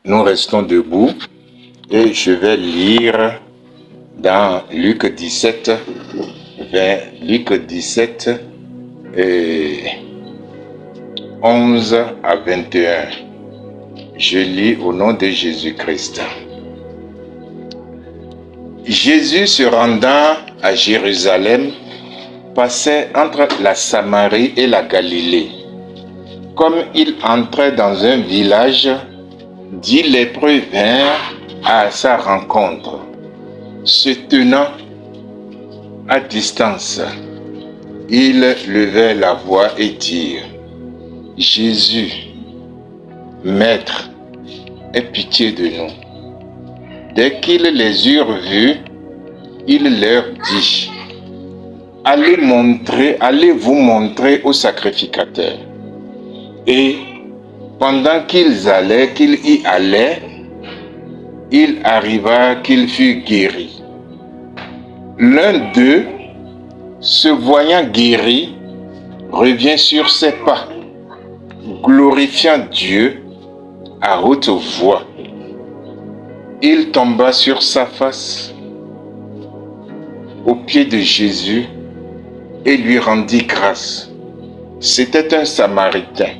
nous restons debout et je vais lire dans Luc 17, Luc 17, 11 à 21. Je lis au nom de Jésus-Christ. Jésus se rendant à Jérusalem passait entre la Samarie et la Galilée. Comme il entrait dans un village, 10 lépreux vinrent à sa rencontre. Se tenant à distance, ils levaient la voix et dirent: Jésus, Maître, aie pitié de nous. Dès qu'ils les eurent vus, il leur dit: Allez vous montrer au sacrificateur. Et pendant qu'il y allait, il arriva qu'il fut guéri. L'un d'eux, se voyant guéri, revient sur ses pas, glorifiant Dieu à haute voix. Il tomba sur sa face aux pieds de Jésus et lui rendit grâce. C'était un Samaritain.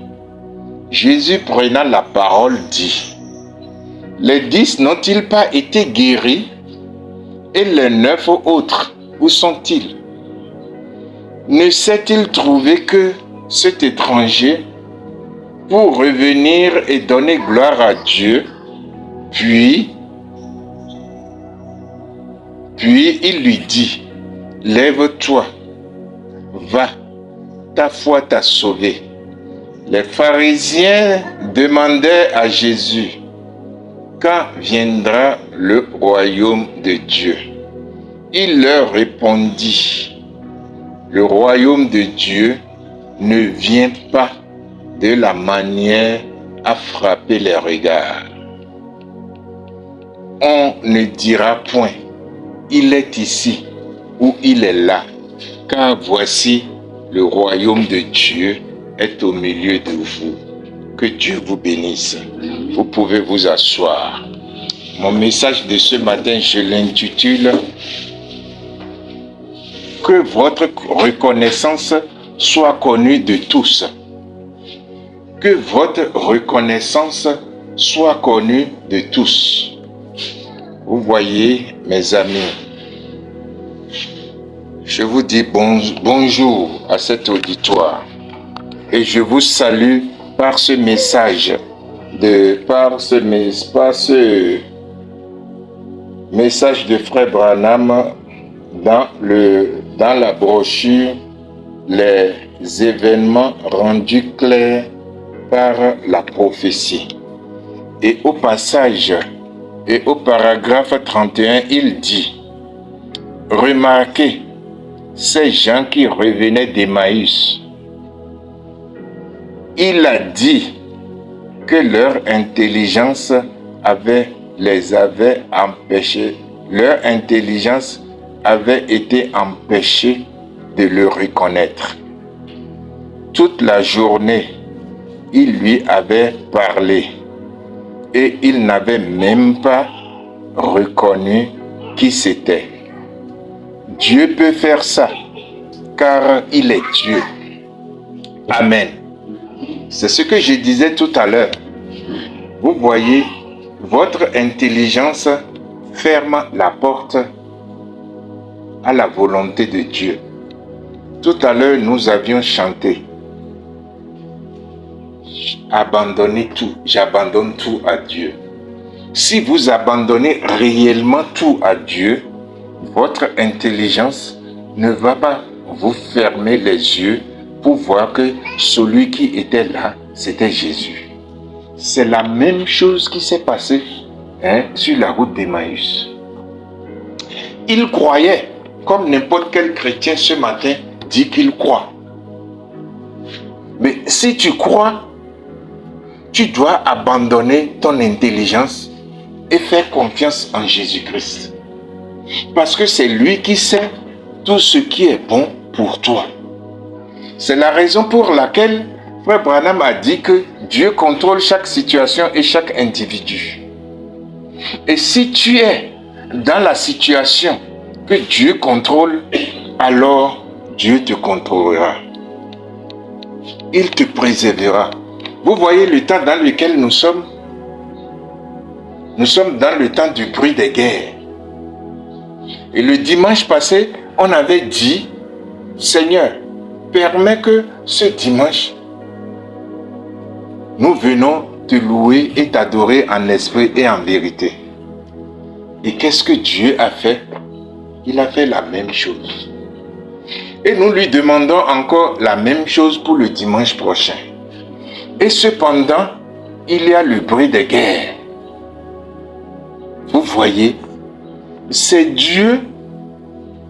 Jésus prenant la parole dit: Les 10 n'ont-ils pas été guéris? Et les 9 autres, où sont-ils? Ne s'est-il trouvé que cet étranger pour revenir et donner gloire à Dieu? Puis il lui dit: Lève-toi, va, ta foi t'a sauvé. Les pharisiens demandaient à Jésus: Quand viendra le royaume de Dieu? Il leur répondit: Le royaume de Dieu ne vient pas de la manière à frapper les regards. On ne dira point: Il est ici ou il est là, car voici le royaume de Dieu est au milieu de vous. Que Dieu vous bénisse. Vous pouvez vous asseoir. Mon message de ce matin, je l'intitule: Que votre reconnaissance soit connue de tous. Que votre reconnaissance soit connue de tous. Vous voyez, mes amis, je vous dis bonjour à cet auditoire et je vous salue par ce message, message de Frère Branham dans la brochure Les événements rendus clairs par la prophétie. Et au passage et au paragraphe 31, il dit: Remarquez ces gens qui revenaient d'Emmaüs. Il a dit que leur intelligence les avait empêchés. Leur intelligence avait été empêchée de le reconnaître. Toute la journée, il lui avait parlé et il n'avait même pas reconnu qui c'était. Dieu peut faire ça, car il est Dieu. Amen. C'est ce que je disais tout à l'heure. Vous voyez, votre intelligence ferme la porte à la volonté de Dieu. Tout à l'heure, nous avions chanté: Abandonnez tout, j'abandonne tout à Dieu. Si vous abandonnez réellement tout à Dieu, votre intelligence ne va pas vous fermer les yeux pour voir que celui qui était là, c'était Jésus. C'est la même chose qui s'est passée sur la route d'Emmaüs. Il croyait, comme n'importe quel chrétien ce matin dit qu'il croit. Mais si tu crois, tu dois abandonner ton intelligence et faire confiance en Jésus-Christ. Parce que c'est lui qui sait tout ce qui est bon pour toi. C'est la raison pour laquelle Frère Branham a dit que Dieu contrôle chaque situation et chaque individu. Et si tu es dans la situation que Dieu contrôle, alors Dieu te contrôlera. Il te préservera. Vous voyez le temps dans lequel nous sommes? Nous sommes dans le temps du bruit des guerres. Et le dimanche passé, on avait dit, Seigneur, permets que ce dimanche, nous venons te louer et t'adorer en esprit et en vérité. Et qu'est-ce que Dieu a fait? Il a fait la même chose. Et nous lui demandons encore la même chose pour le dimanche prochain. Et cependant, il y a le bruit des guerres. Vous voyez, c'est Dieu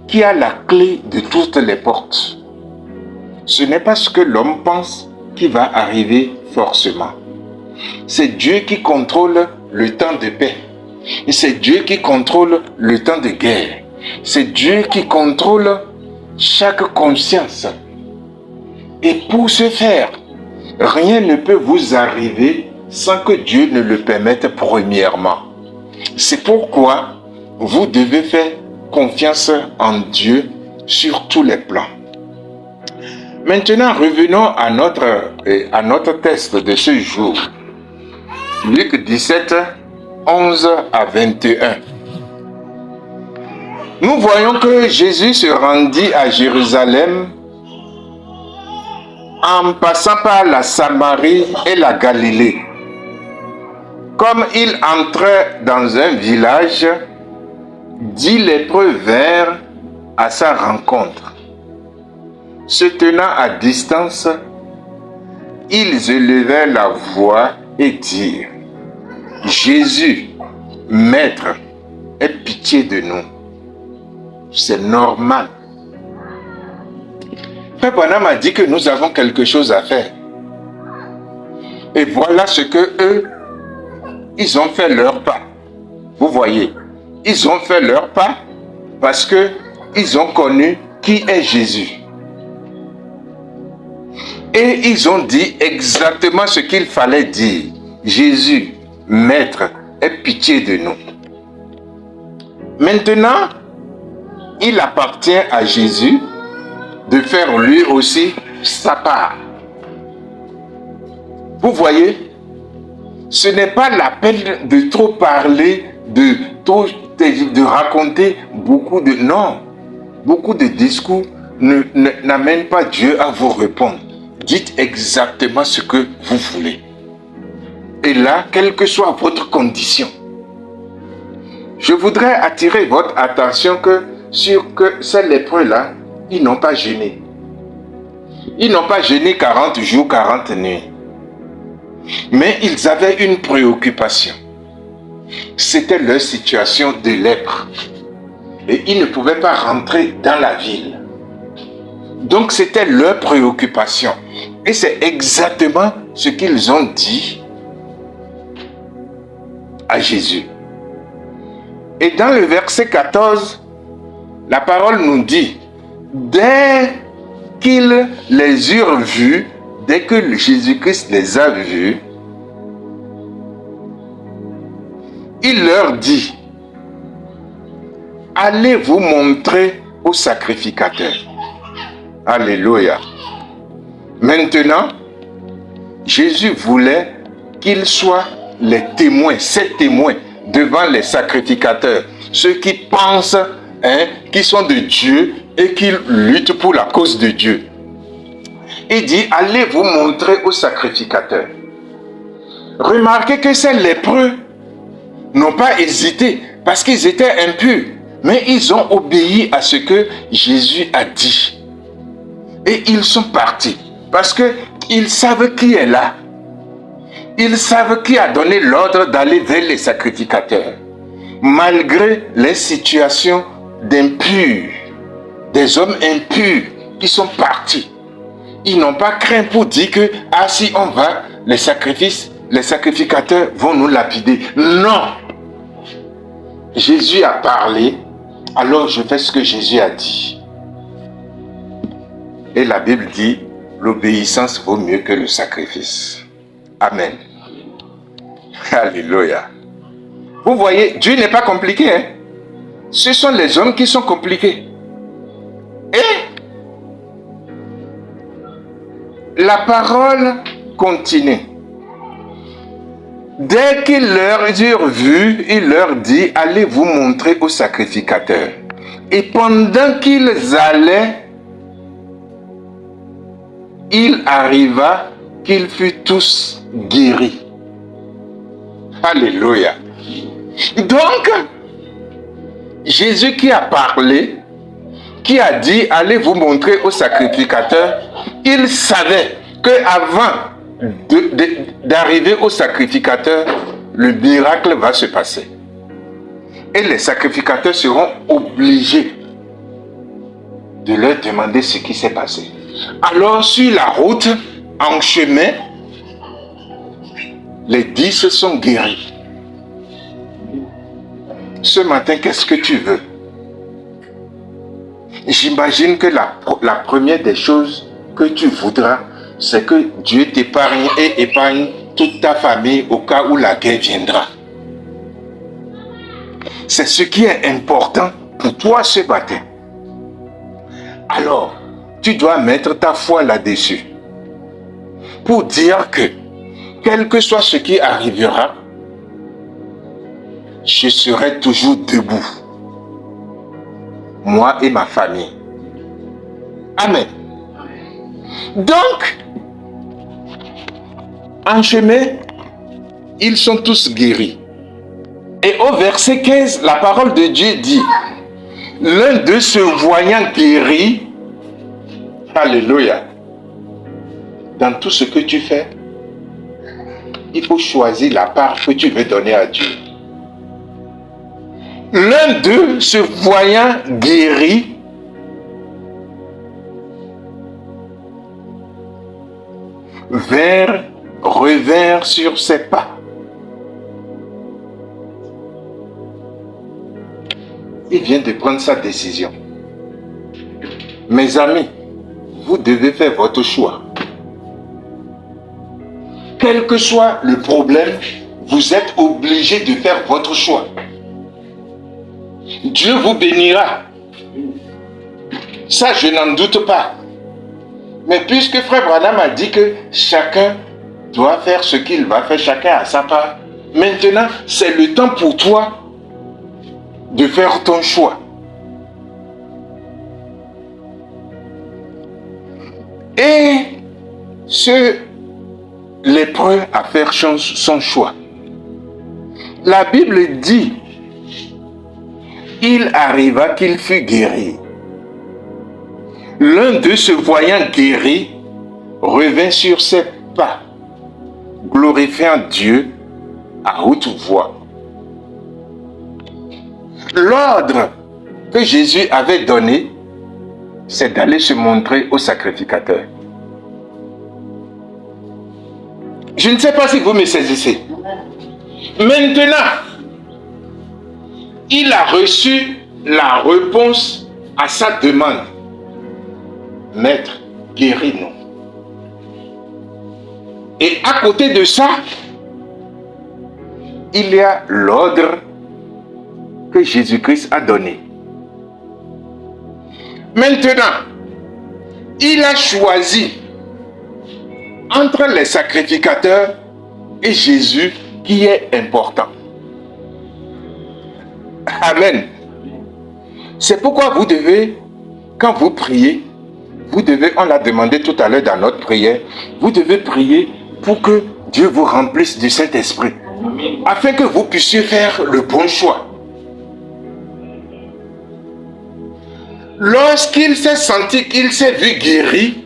qui a la clé de toutes les portes. Ce n'est pas ce que l'homme pense qui va arriver forcément. C'est Dieu qui contrôle le temps de paix. Et c'est Dieu qui contrôle le temps de guerre. C'est Dieu qui contrôle chaque conscience. Et pour ce faire, rien ne peut vous arriver sans que Dieu ne le permette premièrement. C'est pourquoi vous devez faire confiance en Dieu sur tous les plans. Maintenant, revenons à notre texte de ce jour. Luc 17, 11 à 21. Nous voyons que Jésus se rendit à Jérusalem en passant par la Samarie et la Galilée. Comme il entrait dans un village, 10 lépreux vinrent à sa rencontre. Se tenant à distance, ils élevèrent la voix et dirent, « Jésus, Maître, aie pitié de nous. » C'est normal. Frère Branham a dit que nous avons quelque chose à faire. Et voilà ce que eux, ils ont fait leur pas. Vous voyez, ils ont fait leur pas parce que ils ont connu qui est Jésus. Et ils ont dit exactement ce qu'il fallait dire. Jésus, Maître, aie pitié de nous. Maintenant, il appartient à Jésus de faire lui aussi sa part. Vous voyez, ce n'est pas la peine de trop parler, de raconter beaucoup de... Non, beaucoup de discours n'amènent pas Dieu à vous répondre. Dites exactement ce que vous voulez. Et là, quelle que soit votre condition, je voudrais attirer votre attention sur que ces lépreux-là, ils n'ont pas jeûné. Ils n'ont pas jeûné 40 jours, 40 nuits. Mais ils avaient une préoccupation. C'était leur situation de lèpre. Et ils ne pouvaient pas rentrer dans la ville. Donc c'était leur préoccupation. Et c'est exactement ce qu'ils ont dit à Jésus. Et dans le verset 14, la parole nous dit, dès qu'ils les eurent vus, dès que Jésus-Christ les a vus, il leur dit, allez vous montrer au sacrificateur. Alléluia. Maintenant, Jésus voulait qu'ils soient les témoins, ces témoins devant les sacrificateurs, ceux qui pensent qui sont de Dieu et qui luttent pour la cause de Dieu. Il dit, allez vous montrer au sacrificateur. Remarquez que ces lépreux n'ont pas hésité parce qu'ils étaient impurs, mais ils ont obéi à ce que Jésus a dit. Et ils sont partis parce qu'ils savent qui est là. Ils savent qui a donné l'ordre d'aller vers les sacrificateurs. Malgré les situations d'impurs, des hommes impurs qui sont partis. Ils n'ont pas craint pour dire que, ah si on va, les sacrificateurs vont nous lapider. Non! Jésus a parlé, alors je fais ce que Jésus a dit. Et la Bible dit, l'obéissance vaut mieux que le sacrifice. Amen. Alléluia. Vous voyez, Dieu n'est pas compliqué. Hein? Ce sont les hommes qui sont compliqués. Et la parole continue. Dès qu'ils leur eurent vu, il leur dit, allez vous montrer au sacrificateur. Et pendant qu'ils allaient, il arriva qu'ils furent tous guéris. Alléluia. Donc, Jésus qui a parlé, qui a dit, allez vous montrer au sacrificateur, il savait qu'avant d'arriver au sacrificateur, le miracle va se passer. Et les sacrificateurs seront obligés de leur demander ce qui s'est passé. Alors, sur la route, en chemin, les 10 sont guéris. Ce matin, qu'est-ce que tu veux? J'imagine que la première des choses que tu voudras, c'est que Dieu t'épargne et épargne toute ta famille au cas où la guerre viendra. C'est ce qui est important pour toi ce matin. Alors, tu dois mettre ta foi là-dessus. Pour dire que, quel que soit ce qui arrivera, je serai toujours debout. Moi et ma famille. Amen. Donc, en chemin, ils sont tous guéris. Et au verset 15, la parole de Dieu dit, l'un d'eux se voyant guéri, alléluia, dans tout ce que tu fais, il faut choisir la part que tu veux donner à Dieu. L'un d'eux se voyant guéri, revint sur ses pas. Il vient de prendre sa décision. Mes amis, vous devez faire votre choix. Quel que soit le problème, vous êtes obligé de faire votre choix. Dieu vous bénira. Ça, je n'en doute pas. Mais puisque Frère Branham a dit que chacun doit faire ce qu'il va faire, chacun à sa part, maintenant, c'est le temps pour toi de faire ton choix. Et ce lépreux à faire son choix. La Bible dit, il arriva qu'il fut guéri. L'un d'eux se voyant guéri, revint sur ses pas, glorifiant Dieu à haute voix. L'ordre que Jésus avait donné, c'est d'aller se montrer au sacrificateur. Je ne sais pas si vous me saisissez. Maintenant, il a reçu la réponse à sa demande. Maître, guéris-nous. Et à côté de ça, il y a l'ordre que Jésus-Christ a donné. Maintenant, il a choisi entre les sacrificateurs et Jésus qui est important. Amen. C'est pourquoi vous devez, quand vous priez, on l'a demandé tout à l'heure dans notre prière, vous devez prier pour que Dieu vous remplisse du Saint-Esprit, afin que vous puissiez faire le bon choix. Lorsqu'il s'est senti qu'il s'est vu guéri,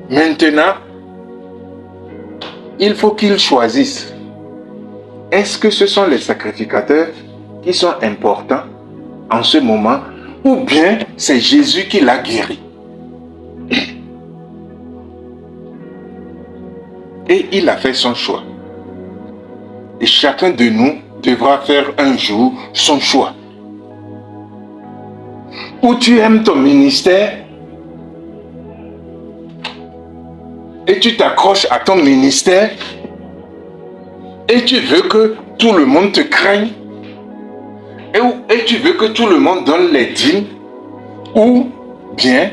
maintenant, il faut qu'il choisisse. Est-ce que ce sont les sacrificateurs qui sont importants en ce moment, ou bien c'est Jésus qui l'a guéri? Et il a fait son choix. Et chacun de nous devra faire un jour son choix. Ou tu aimes ton ministère et tu t'accroches à ton ministère et tu veux que tout le monde te craigne et tu veux que tout le monde donne les dîmes, ou bien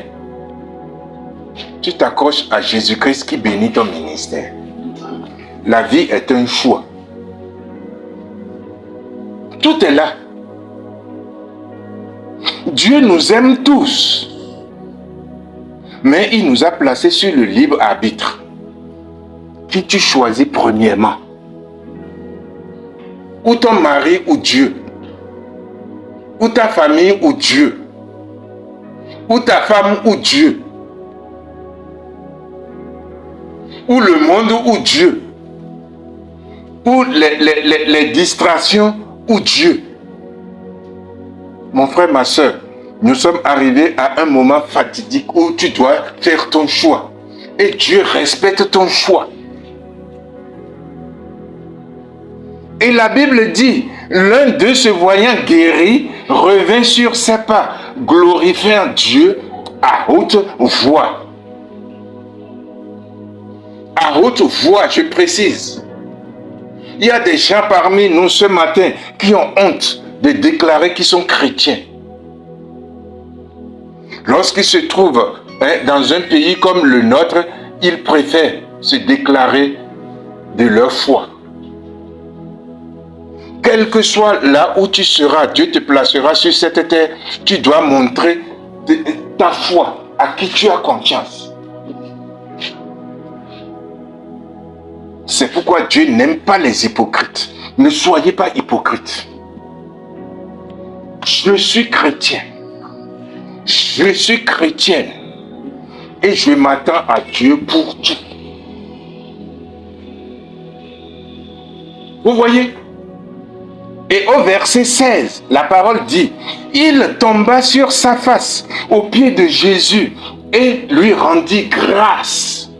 tu t'accroches à Jésus-Christ qui bénit ton ministère. La vie est un choix. Tout est là. Dieu nous aime tous, mais il nous a placés sur le libre arbitre. Qui tu choisis premièrement? Ou ton mari ou Dieu? Ou ta famille ou Dieu? Ou ta femme ou Dieu? Ou le monde ou Dieu? Ou les distractions ou Dieu? Mon frère, ma soeur, nous sommes arrivés à un moment fatidique où tu dois faire ton choix. Et Dieu respecte ton choix. Et la Bible dit, l'un d'eux se voyant guéri, revint sur ses pas, glorifiant Dieu à haute voix. À haute voix, je précise. Il y a des gens parmi nous ce matin qui ont honte de déclarer qu'ils sont chrétiens. Lorsqu'ils se trouvent dans un pays comme le nôtre, ils préfèrent se déclarer de leur foi. Quel que soit là où tu seras, Dieu te placera sur cette terre, tu dois montrer ta foi, à qui tu as confiance. C'est pourquoi Dieu n'aime pas les hypocrites. Ne soyez pas hypocrites. Je suis chrétien. Je suis chrétienne. Et je m'attends à Dieu pour tout. Vous voyez? Et au verset 16, la parole dit, il tomba sur sa face aux pieds de Jésus et lui rendit grâce.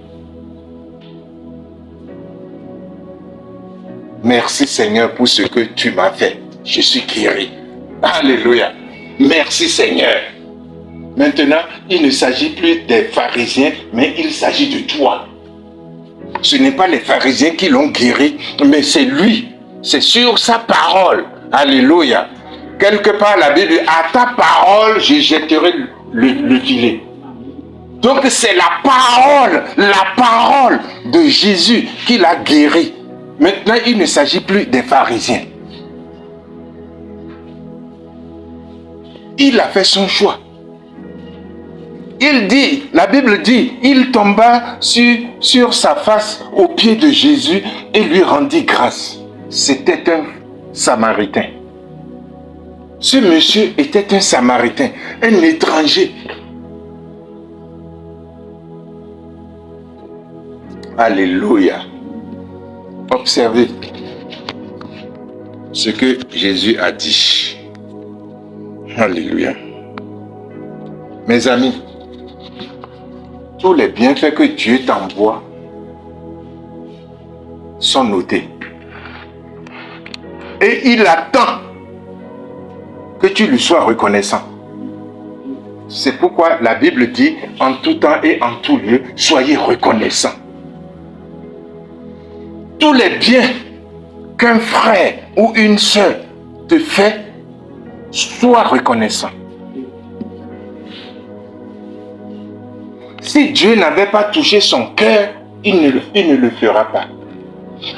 Merci Seigneur pour ce que tu m'as fait. Je suis guéri. Alléluia. Merci Seigneur. Maintenant, il ne s'agit plus des pharisiens, mais il s'agit de toi. Ce n'est pas les pharisiens qui l'ont guéri, mais c'est lui. C'est sur sa parole. Alléluia. Quelque part, la Bible dit, à ta parole, je jetterai le filet. Donc, c'est la parole de Jésus qui l'a guéri. Maintenant, il ne s'agit plus des pharisiens. Il a fait son choix. Il dit, la Bible dit, il tomba sur sa face aux pieds de Jésus et lui rendit grâce. C'était un Samaritain. Ce monsieur était un Samaritain, un étranger. Alléluia. Observez ce que Jésus a dit. Alléluia. Mes amis, tous les bienfaits que Dieu t'envoie sont notés. Et il attend que tu lui sois reconnaissant. C'est pourquoi la Bible dit, en tout temps et en tout lieu, soyez reconnaissants. Tous les biens qu'un frère ou une sœur te fait, sois reconnaissant. Si Dieu n'avait pas touché son cœur, il ne le fera pas.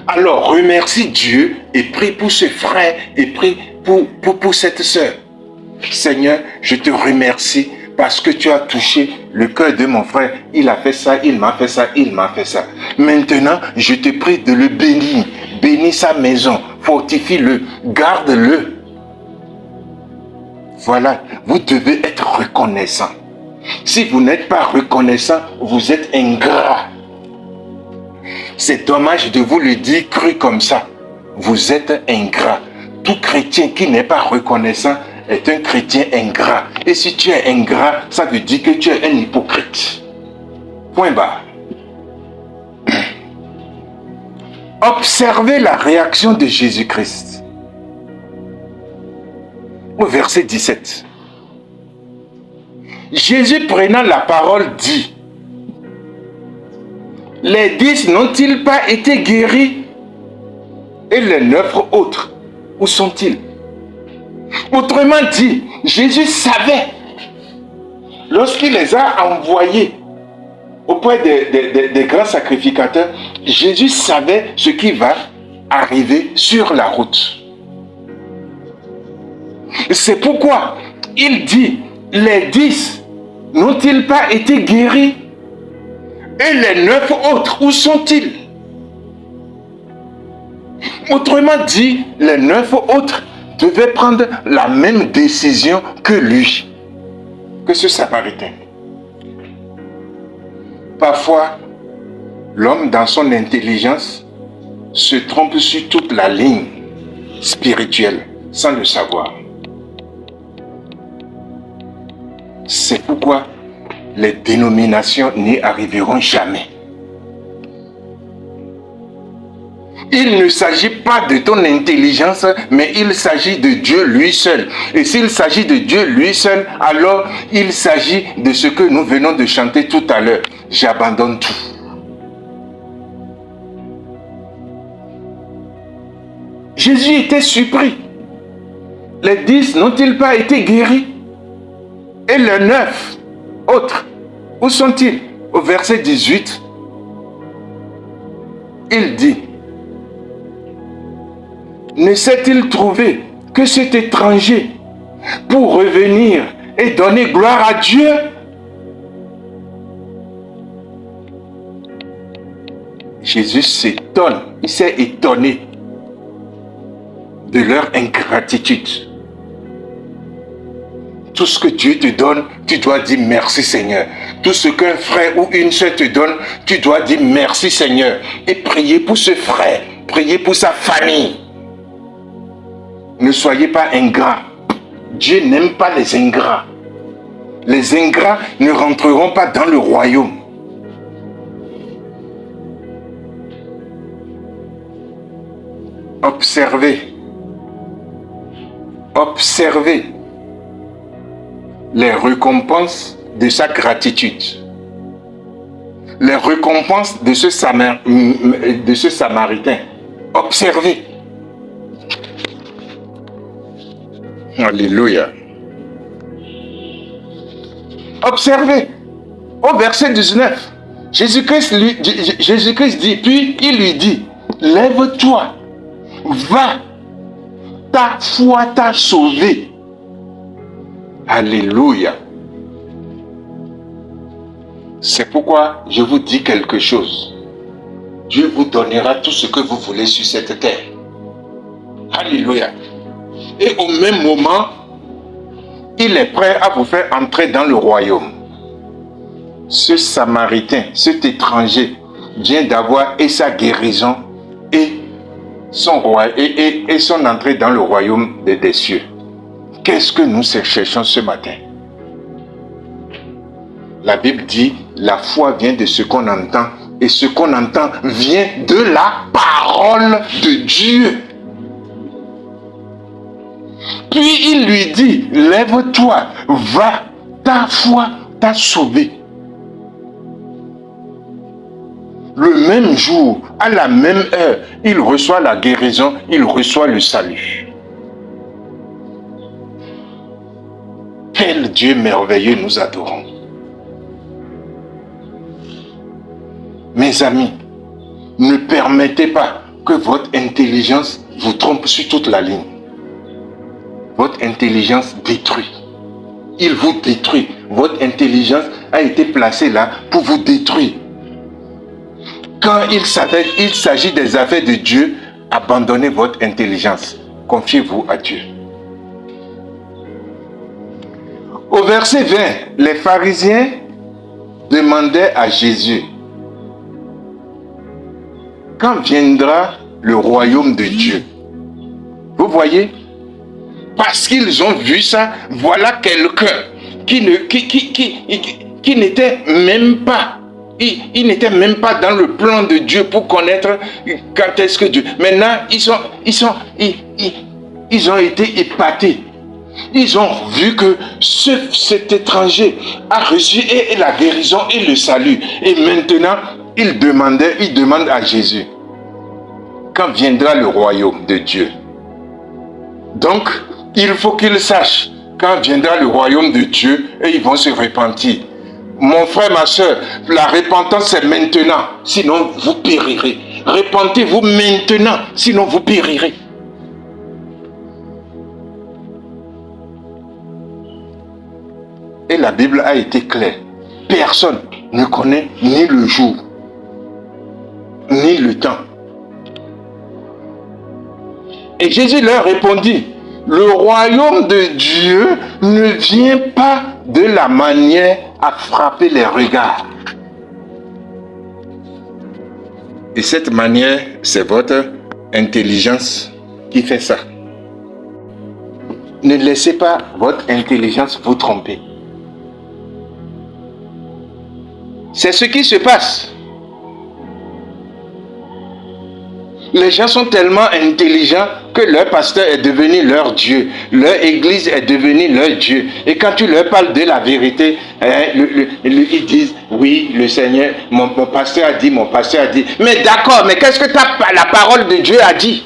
Alors remercie Dieu et prie pour ce frère et prie pour cette sœur. Seigneur, je te remercie parce que tu as touché le cœur de mon frère. Il a fait ça, il m'a fait ça, il m'a fait ça. Maintenant, je te prie de le bénir. Bénis sa maison, fortifie-le, garde-le. Voilà, vous devez être reconnaissant. Si vous n'êtes pas reconnaissant, vous êtes ingrat. C'est dommage de vous le dire cru comme ça. Vous êtes ingrat. Tout chrétien qui n'est pas reconnaissant est un chrétien ingrat. Et si tu es ingrat, ça veut dire que tu es un hypocrite. Point barre. Observez la réaction de Jésus-Christ. Au verset 17. Jésus prenant la parole dit, les 10 n'ont-ils pas été guéris? Et les 9 autres, où sont-ils? Autrement dit, Jésus savait, lorsqu'il les a envoyés auprès des grands sacrificateurs, Jésus savait ce qui va arriver sur la route. C'est pourquoi il dit, les 10 n'ont-ils pas été guéris? Et les 9 autres, où sont-ils? Autrement dit, les 9 autres devaient prendre la même décision que lui, que ce Samaritain. Parfois, l'homme dans son intelligence se trompe sur toute la ligne spirituelle sans le savoir. C'est pourquoi les dénominations n'y arriveront jamais. Il ne s'agit pas de ton intelligence, mais il s'agit de Dieu lui seul. Et s'il s'agit de Dieu lui seul, alors il s'agit de ce que nous venons de chanter tout à l'heure. J'abandonne tout. Jésus était surpris. Les 10 n'ont-ils pas été guéris? Et les 9 autres, où sont-ils? Au verset 18, il dit, ne s'est-il trouvé que cet étranger pour revenir et donner gloire à Dieu? Jésus s'étonne, il s'est étonné de leur ingratitude. Tout ce que Dieu te donne, tu dois dire merci Seigneur. Tout ce qu'un frère ou une soeur te donne, tu dois dire merci Seigneur. Et prier pour ce frère, prier pour sa famille. Ne soyez pas ingrats. Dieu n'aime pas les ingrats. Les ingrats ne rentreront pas dans le royaume. Observez. Observez les récompenses de sa gratitude. Les récompenses de ce Samaritain. Observez. Alléluia. Observez. Au verset 19, Jésus-Christ dit, puis il lui dit, lève-toi, va, ta foi t'a sauvé. Alléluia. C'est pourquoi je vous dis quelque chose. Dieu vous donnera tout ce que vous voulez sur cette terre. Alléluia. Et au même moment, il est prêt à vous faire entrer dans le royaume. Ce Samaritain, cet étranger, vient d'avoir et sa guérison et son entrée dans le royaume des cieux. Qu'est-ce que nous cherchons ce matin? La Bible dit, la foi vient de ce qu'on entend, et ce qu'on entend vient de la parole de Dieu. Puis il lui dit, lève-toi, va, ta foi t'a sauvé. Le même jour, à la même heure, il reçoit la guérison, il reçoit le salut. Quel Dieu merveilleux nous adorons. Mes amis, ne permettez pas que votre intelligence vous trompe sur toute la ligne. Votre intelligence détruit. Il vous détruit. Votre intelligence a été placée là pour vous détruire. Quand il s'agit des affaires de Dieu, abandonnez votre intelligence. Confiez-vous à Dieu. Au verset 20, les pharisiens demandaient à Jésus, quand viendra le royaume de Dieu? Vous voyez? Parce qu'ils ont vu ça, voilà quelqu'un qui n'était même pas, il n'était même pas dans le plan de Dieu pour connaître quand est-ce que Dieu. Maintenant, ils ont été épatés. Ils ont vu que cet étranger a reçu et la guérison et le salut. Et maintenant, il demande à Jésus, quand viendra le royaume de Dieu? Donc, il faut qu'il sache quand viendra le royaume de Dieu et ils vont se repentir. Mon frère, ma soeur, la repentance c'est maintenant, sinon vous périrez. Repentez-vous maintenant, sinon vous périrez. Et la Bible a été claire. Personne ne connaît ni le jour, ni le temps. Et Jésus leur répondit, le royaume de Dieu ne vient pas de la manière à frapper les regards. Et cette manière, c'est votre intelligence qui fait ça. Ne laissez pas votre intelligence vous tromper. C'est ce qui se passe. Les gens sont tellement intelligents que leur pasteur est devenu leur Dieu. Leur église est devenue leur Dieu. Et quand tu leur parles de la vérité, ils disent, oui, le Seigneur, mon pasteur a dit, mon pasteur a dit. Mais d'accord, mais qu'est-ce que la parole de Dieu a dit?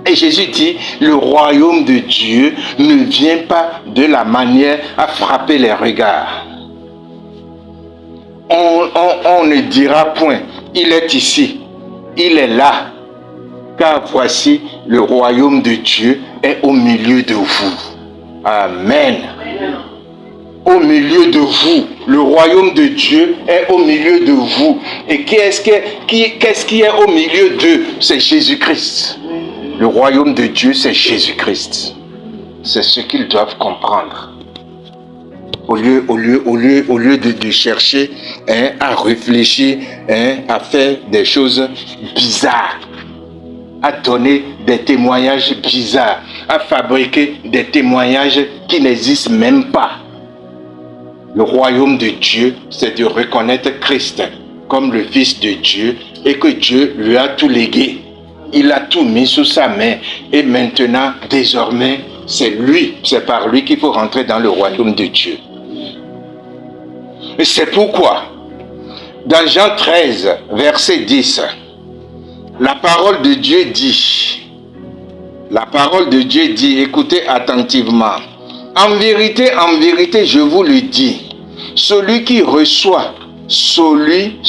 Et Jésus dit, le royaume de Dieu ne vient pas de la manière à frapper les regards. On ne dira point, il est ici, il est là, car voici le royaume de Dieu est au milieu de vous. Amen. Au milieu de vous, le royaume de Dieu est au milieu de vous. Et qu'est-ce qui est au milieu d'eux? C'est Jésus-Christ. Le royaume de Dieu, c'est Jésus-Christ. C'est ce qu'ils doivent comprendre. Au lieu de chercher à réfléchir, à faire des choses bizarres, à donner des témoignages bizarres, à fabriquer des témoignages qui n'existent même pas. Le royaume de Dieu, c'est de reconnaître Christ comme le Fils de Dieu et que Dieu lui a tout légué. Il a tout mis sous sa main et maintenant, désormais, c'est par lui qu'il faut rentrer dans le royaume de Dieu. Et c'est pourquoi, dans Jean 13, verset 10, la parole de Dieu dit, écoutez attentivement, en vérité, je vous le dis, celui qui reçoit, celui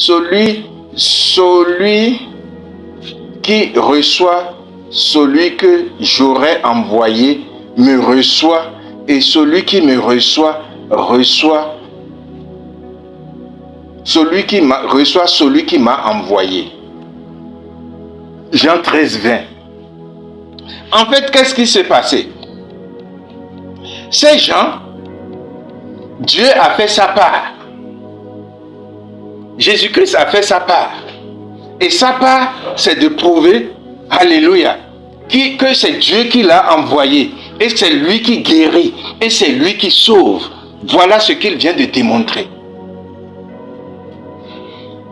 qui reçoit celui que j'aurais envoyé me reçoit, et celui qui me reçoit, reçoit celui qui m'a envoyé. Jean 13, 20. En fait, qu'est-ce qui s'est passé? Ces gens, Dieu a fait sa part. Jésus-Christ a fait sa part. Et sa part, c'est de prouver, alléluia, que c'est Dieu qui l'a envoyé. Et c'est lui qui guérit. Et c'est lui qui sauve. Voilà ce qu'il vient de démontrer.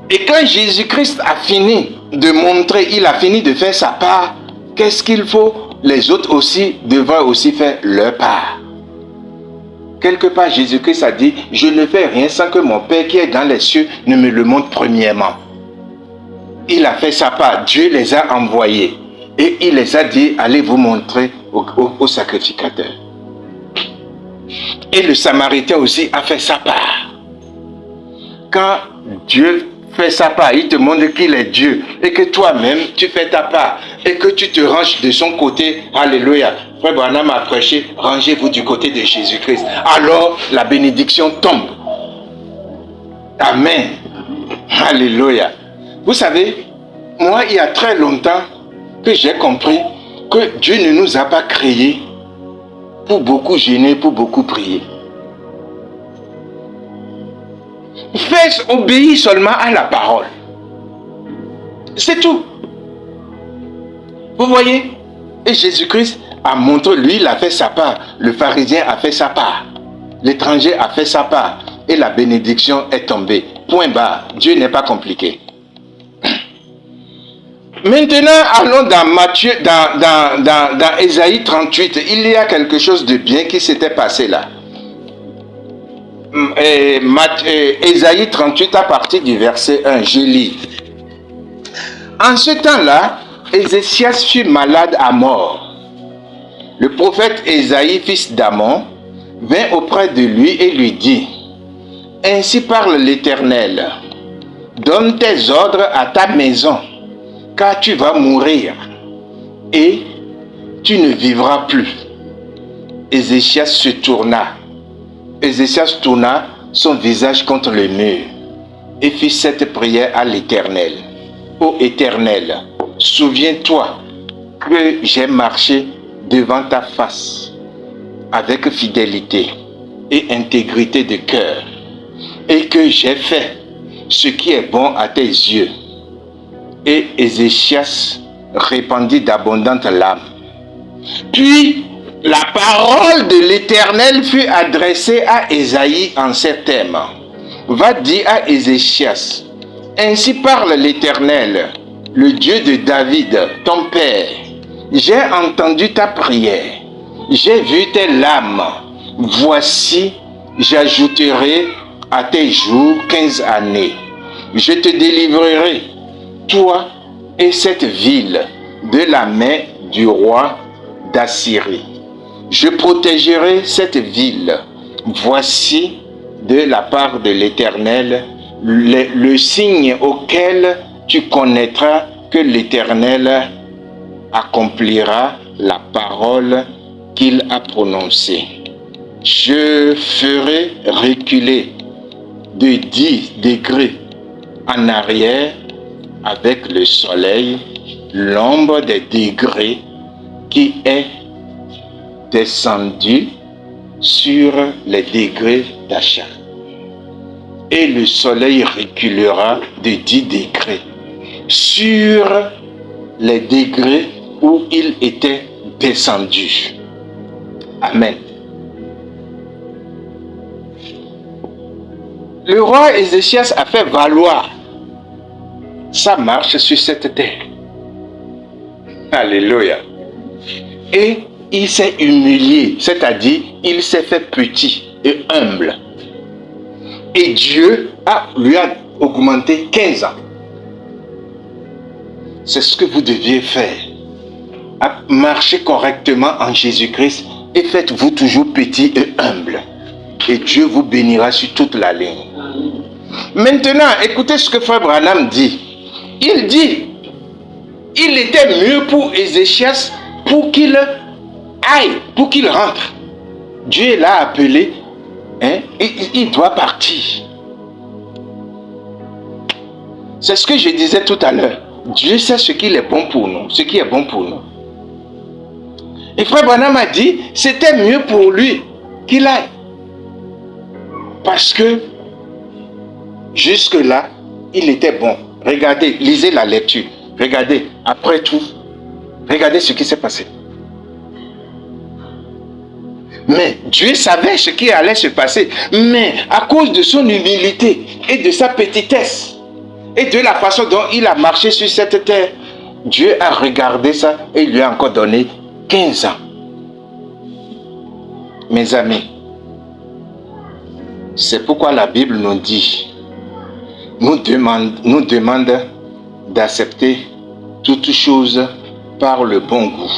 Et quand Jésus-Christ a fini de montrer, il a fini de faire sa part, qu'est-ce qu'il faut? Les autres aussi devraient aussi faire leur part. Quelque part, Jésus-Christ a dit, je ne fais rien sans que mon Père qui est dans les cieux ne me le montre premièrement. Il a fait sa part, Dieu les a envoyés. Et il les a dit, allez vous montrer au sacrificateur. Et le Samaritain aussi a fait sa part. Quand Dieu fait sa part, il te montre qu'il est Dieu. Et que toi-même, tu fais ta part. Et que tu te ranges de son côté. Alléluia. Frère Branham a prêché, rangez-vous du côté de Jésus-Christ. Alors, la bénédiction tombe. Amen. Alléluia. Vous savez, moi, il y a très longtemps que j'ai compris que Dieu ne nous a pas créés pour beaucoup gêner, pour beaucoup prier. Fais obéir seulement à la parole. C'est tout. Vous voyez? Et Jésus-Christ a montré, lui, il a fait sa part. Le pharisien a fait sa part. L'étranger a fait sa part. Et la bénédiction est tombée. Point barre. Dieu n'est pas compliqué. Maintenant, allons dans Matthieu, dans Ésaïe 38. Il y a quelque chose de bien qui s'était passé là. Ésaïe 38 à partir du verset 1, je lis. En ce temps-là, Ézéchias fut malade à mort. Le prophète Ésaïe, fils d'Amon, vint auprès de lui et lui dit, « Ainsi parle l'Éternel, donne tes ordres à ta maison, car tu vas mourir, et tu ne vivras plus. » Ézéchias se tourna. Ézéchias tourna son visage contre le mur et fit cette prière à l'Éternel. Ô Éternel, souviens-toi que j'ai marché devant ta face avec fidélité et intégrité de cœur et que j'ai fait ce qui est bon à tes yeux. Et Ézéchias répandit d'abondantes larmes. Puis la parole de l'Éternel fut adressée à Ésaïe en ces termes. Va dire à Ézéchias, ainsi parle l'Éternel, le Dieu de David, ton père. J'ai entendu ta prière, j'ai vu tes larmes. Voici, j'ajouterai à tes jours 15 années. Je te délivrerai, toi et cette ville, de la main du roi d'Assyrie. Je protégerai cette ville. Voici, de la part de l'Éternel, le signe auquel tu connaîtras que l'Éternel accomplira la parole qu'il a prononcée. Je ferai reculer de 10 degrés en arrière avec le soleil l'ombre des degrés qui est descendu sur les degrés d'Achar. Et le soleil reculera de 10 degrés sur les degrés où il était descendu. Amen. Le roi Ézéchias a fait valoir sa marche sur cette terre. Alléluia. Et il s'est humilié, c'est-à-dire il s'est fait petit et humble. Et Dieu lui a augmenté 15 ans. C'est ce que vous deviez faire. Marchez correctement en Jésus-Christ et faites-vous toujours petit et humble. Et Dieu vous bénira sur toute la ligne. Maintenant, écoutez ce que Frère Branham dit. Il dit, il était mieux pour Ézéchias pour qu'il aille, pour qu'il rentre. Dieu l'a appelé, hein, il doit partir. C'est ce que je disais tout à l'heure. Dieu sait ce qu'il est bon pour nous, ce qui est bon pour nous. Et Frère Branham a dit, c'était mieux pour lui qu'il aille. Parce que jusque-là, il était bon. Regardez, lisez la lecture. Regardez, après tout, regardez ce qui s'est passé. Mais Dieu savait ce qui allait se passer. Mais à cause de son humilité et de sa petitesse et de la façon dont il a marché sur cette terre, Dieu a regardé ça et lui a encore donné 15 ans. Mes amis, c'est pourquoi la Bible nous dit, nous demande d'accepter toutes choses par le bon goût.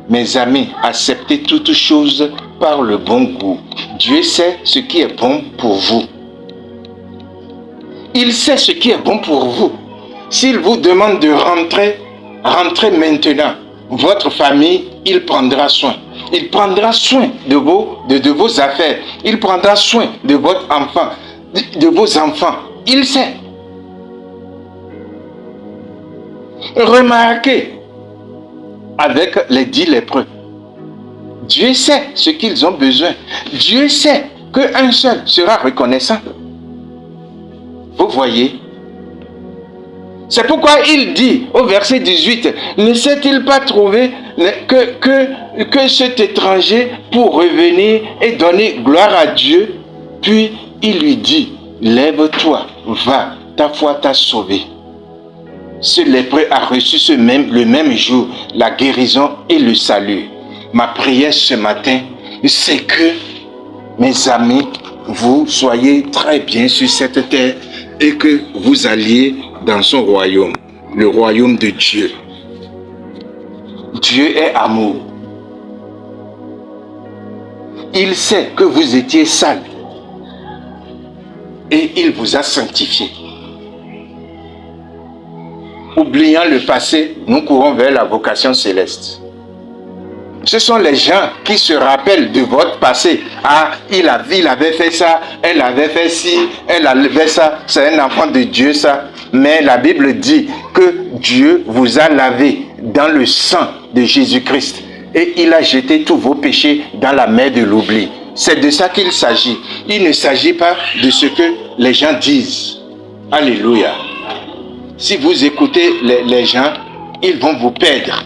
Mes amis, acceptez toutes choses par le bon goût. Dieu sait ce qui est bon pour vous. Il sait ce qui est bon pour vous. S'il vous demande de rentrer, rentrez maintenant. Votre famille, il prendra soin. Il prendra soin de vos affaires. Il prendra soin de votre enfant, de vos enfants. Il sait. Remarquez, avec les 10 lépreux, Dieu sait ce qu'ils ont besoin. Dieu sait qu'un seul sera reconnaissant. Vous voyez? C'est pourquoi il dit au verset 18, ne s'est-il pas trouvé que cet étranger pour revenir et donner gloire à Dieu? Puis il lui dit, lève-toi, va, ta foi t'a sauvé. Ce lépreux a reçu le même jour la guérison et le salut. Ma prière ce matin, c'est que, mes amis, vous soyez très bien sur cette terre et que vous alliez dans son royaume, le royaume de Dieu. Dieu est amour. Il sait que vous étiez sales et il vous a sanctifié. Oubliant le passé, nous courons vers la vocation céleste. Ce sont les gens qui se rappellent de votre passé. Ah, il avait fait ça, elle avait fait ci, elle avait fait ça. C'est un enfant de Dieu ça. Mais la Bible dit que Dieu vous a lavé dans le sang de Jésus-Christ. Et il a jeté tous vos péchés dans la mer de l'oubli. C'est de ça qu'il s'agit. Il ne s'agit pas de ce que les gens disent. Alléluia. Si vous écoutez les gens, ils vont vous perdre.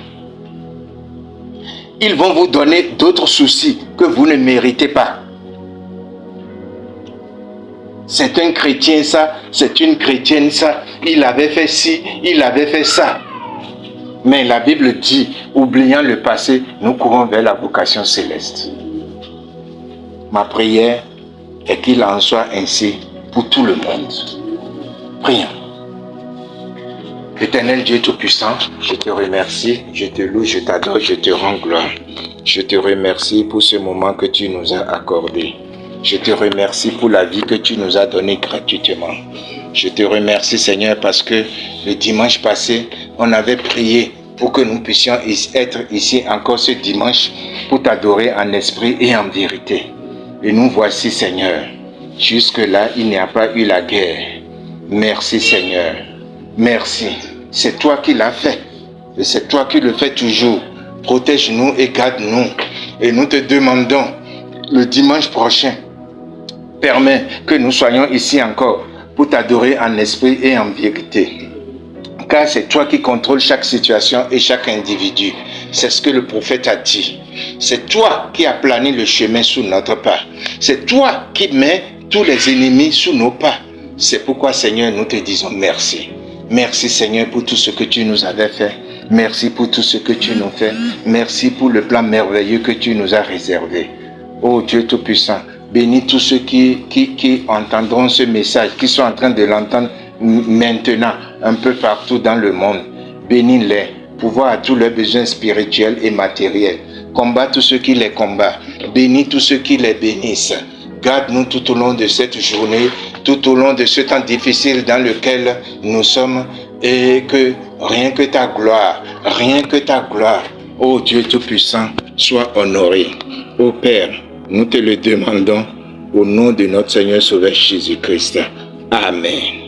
Ils vont vous donner d'autres soucis que vous ne méritez pas. C'est un chrétien ça, c'est une chrétienne ça, il avait fait ci, il avait fait ça. Mais la Bible dit, oubliant le passé, nous courons vers la vocation céleste. Ma prière est qu'il en soit ainsi pour tout le monde. Prions. Éternel Dieu Tout-Puissant, je te remercie, je te loue, je t'adore, je te rends gloire. Je te remercie pour ce moment que tu nous as accordé. Je te remercie pour la vie que tu nous as donnée gratuitement. Je te remercie Seigneur parce que le dimanche passé, on avait prié pour que nous puissions être ici encore ce dimanche pour t'adorer en esprit et en vérité. Et nous voici Seigneur. Jusque-là, il n'y a pas eu la guerre. Merci Seigneur. Merci. C'est toi qui l'as fait. Et c'est toi qui le fais toujours. Protège-nous et garde-nous. Et nous te demandons, le dimanche prochain, permets que nous soyons ici encore pour t'adorer en esprit et en vérité. Car c'est toi qui contrôles chaque situation et chaque individu. C'est ce que le prophète a dit. C'est toi qui as plané le chemin sous notre pas. C'est toi qui mets tous les ennemis sous nos pas. C'est pourquoi, Seigneur, nous te disons merci. Merci, Seigneur, pour tout ce que tu nous avais fait. Merci pour tout ce que tu nous fais. Merci pour le plan merveilleux que tu nous as réservé. Oh Dieu Tout-Puissant, bénis tous ceux qui entendront ce message, qui sont en train de l'entendre maintenant, un peu partout dans le monde. Bénis-les, pouvoir à tous leurs besoins spirituels et matériels. Combat tous ceux qui les combattent. Bénis tous ceux qui les bénissent. Garde-nous tout au long de cette journée, tout au long de ce temps difficile dans lequel nous sommes, et que rien que ta gloire, ô Dieu Tout-Puissant, soit honoré. Ô Père, nous te le demandons au nom de notre Seigneur Sauveur Jésus-Christ. Amen.